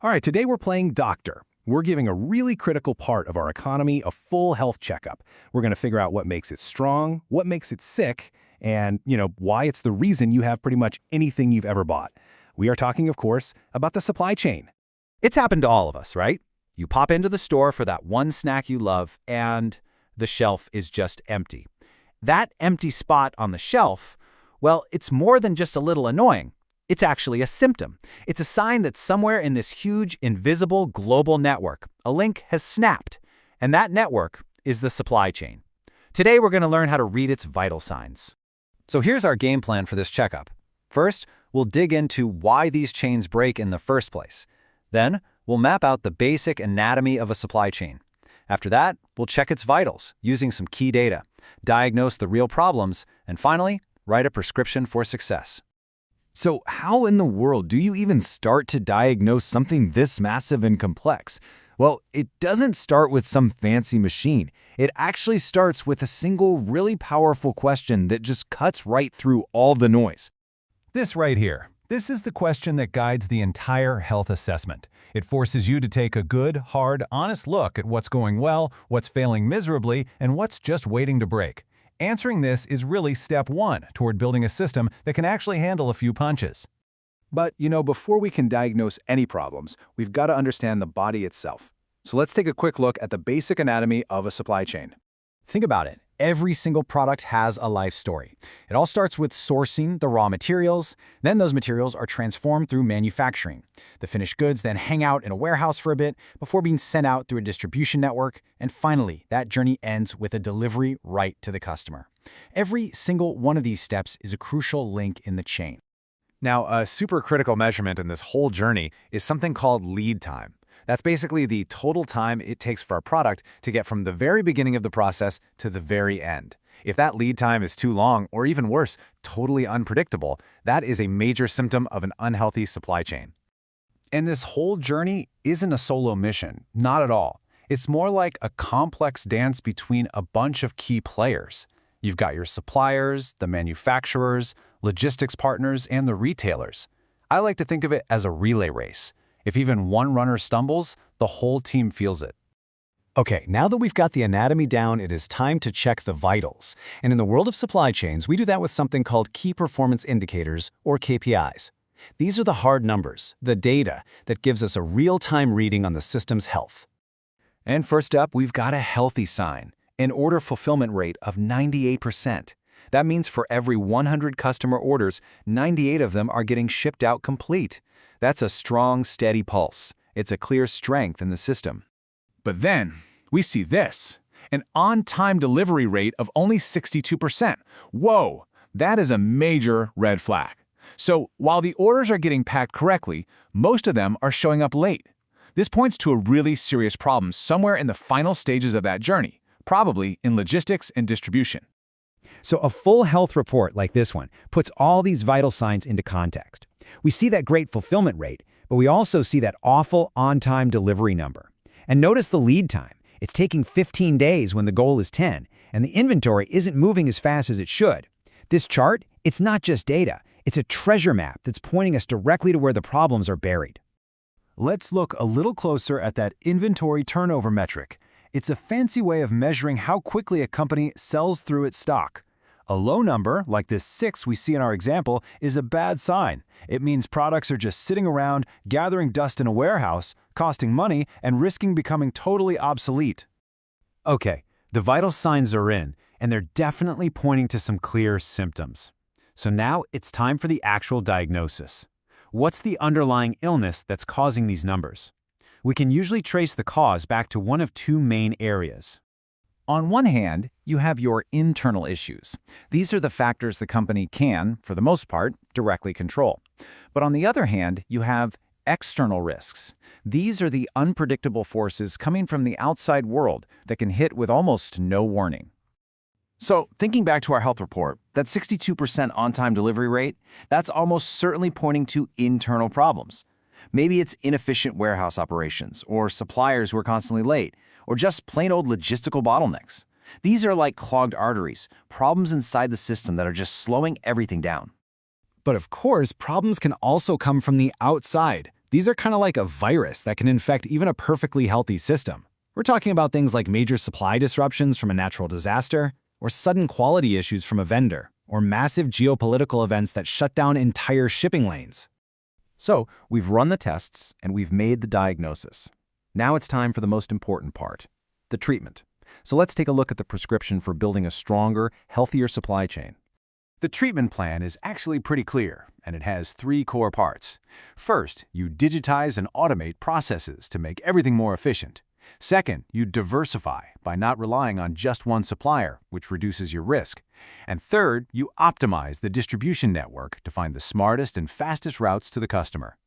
All right, today we're playing doctor. We're giving a really critical part of our economy a full health checkup. We're going to figure out what makes it strong, what makes it sick, and, why it's the reason you have pretty much anything you've ever bought. We are talking, of course, about the supply chain. It's happened to all of us, right? You pop into the store for that one snack you love, and the shelf is just empty. That empty spot on the shelf, well, it's more than just a little annoying. It's actually a symptom. It's a sign that somewhere in this huge, invisible global network, a link has snapped. And that network is the supply chain. Today, we're going to learn how to read its vital signs. So here's our game plan for this checkup. First, we'll dig into why these chains break in the first place. Then, we'll map out the basic anatomy of a supply chain. After that, we'll check its vitals using some key data, diagnose the real problems, and finally, write a prescription for success. So how in the world do you even start to diagnose something this massive and complex? Well, it doesn't start with some fancy machine. It actually starts with a single really powerful question that just cuts right through all the noise. This right here. This is the question that guides the entire health assessment. It forces you to take a good, hard, honest look at what's going well, what's failing miserably, and what's just waiting to break. Answering this is really step one toward building a system that can actually handle a few punches. But, before we can diagnose any problems, we've got to understand the body itself. So let's take a quick look at the basic anatomy of a supply chain. Think about it. Every single product has a life story. It all starts with sourcing the raw materials. Then those materials are transformed through manufacturing. The finished goods then hang out in a warehouse for a bit before being sent out through a distribution network. And finally, that journey ends with a delivery right to the customer. Every single one of these steps is a crucial link in the chain. Now, a super critical measurement in this whole journey is something called lead time. That's basically the total time it takes for a product to get from the very beginning of the process to the very end. If that lead time is too long, or even worse, totally unpredictable, that is a major symptom of an unhealthy supply chain. And this whole journey isn't a solo mission, not at all. It's more like a complex dance between a bunch of key players. You've got your suppliers, the manufacturers, logistics partners, and the retailers. I like to think of it as a relay race. If even one runner stumbles, the whole team feels it. Okay, now that we've got the anatomy down, it is time to check the vitals. And in the world of supply chains, we do that with something called Key Performance Indicators, or KPIs. These are the hard numbers, the data, that gives us a real-time reading on the system's health. And first up, we've got a healthy sign, an order fulfillment rate of 98%. That means for every 100 customer orders, 98 of them are getting shipped out complete. That's a strong, steady pulse. It's a clear strength in the system. But then, we see this, an on-time delivery rate of only 62%. Whoa, that is a major red flag. So, while the orders are getting packed correctly, most of them are showing up late. This points to a really serious problem somewhere in the final stages of that journey, probably in logistics and distribution. So a full health report like this one puts all these vital signs into context. We see that great fulfillment rate, but we also see that awful on-time delivery number. And notice the lead time. It's taking 15 days when the goal is 10, and the inventory isn't moving as fast as it should. This chart, it's not just data. It's a treasure map that's pointing us directly to where the problems are buried. Let's look a little closer at that inventory turnover metric. It's a fancy way of measuring how quickly a company sells through its stock. A low number, like this 6 we see in our example, is a bad sign. It means products are just sitting around, gathering dust in a warehouse, costing money, and risking becoming totally obsolete. Okay, the vital signs are in, and they're definitely pointing to some clear symptoms. So now it's time for the actual diagnosis. What's the underlying illness that's causing these numbers? We can usually trace the cause back to one of two main areas. On one hand, you have your internal issues. These are the factors the company can, for the most part, directly control. But on the other hand, you have external risks. These are the unpredictable forces coming from the outside world that can hit with almost no warning. So, thinking back to our health report, that 62% on-time delivery rate, that's almost certainly pointing to internal problems. Maybe it's inefficient warehouse operations, or suppliers who are constantly late, or just plain old logistical bottlenecks. These are like clogged arteries, problems inside the system that are just slowing everything down. But of course, problems can also come from the outside. These are kind of like a virus that can infect even a perfectly healthy system. We're talking about things like major supply disruptions from a natural disaster, or sudden quality issues from a vendor, or massive geopolitical events that shut down entire shipping lanes. So, we've run the tests and we've made the diagnosis. Now it's time for the most important part, the treatment. So let's take a look at the prescription for building a stronger, healthier supply chain. The treatment plan is actually pretty clear, and it has 3 core parts. First, you digitize and automate processes to make everything more efficient. Second, you diversify by not relying on just one supplier, which reduces your risk. And third, you optimize the distribution network to find the smartest and fastest routes to the customer.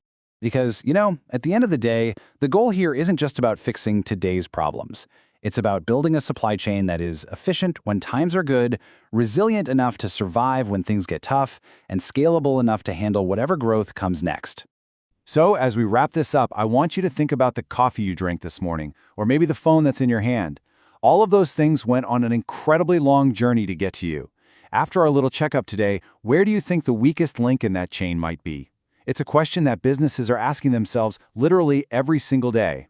Because, at the end of the day, the goal here isn't just about fixing today's problems. It's about building a supply chain that is efficient when times are good, resilient enough to survive when things get tough, and scalable enough to handle whatever growth comes next. So, as we wrap this up, I want you to think about the coffee you drank this morning, or maybe the phone that's in your hand. All of those things went on an incredibly long journey to get to you. After our little checkup today, where do you think the weakest link in that chain might be? It's a question that businesses are asking themselves literally every single day.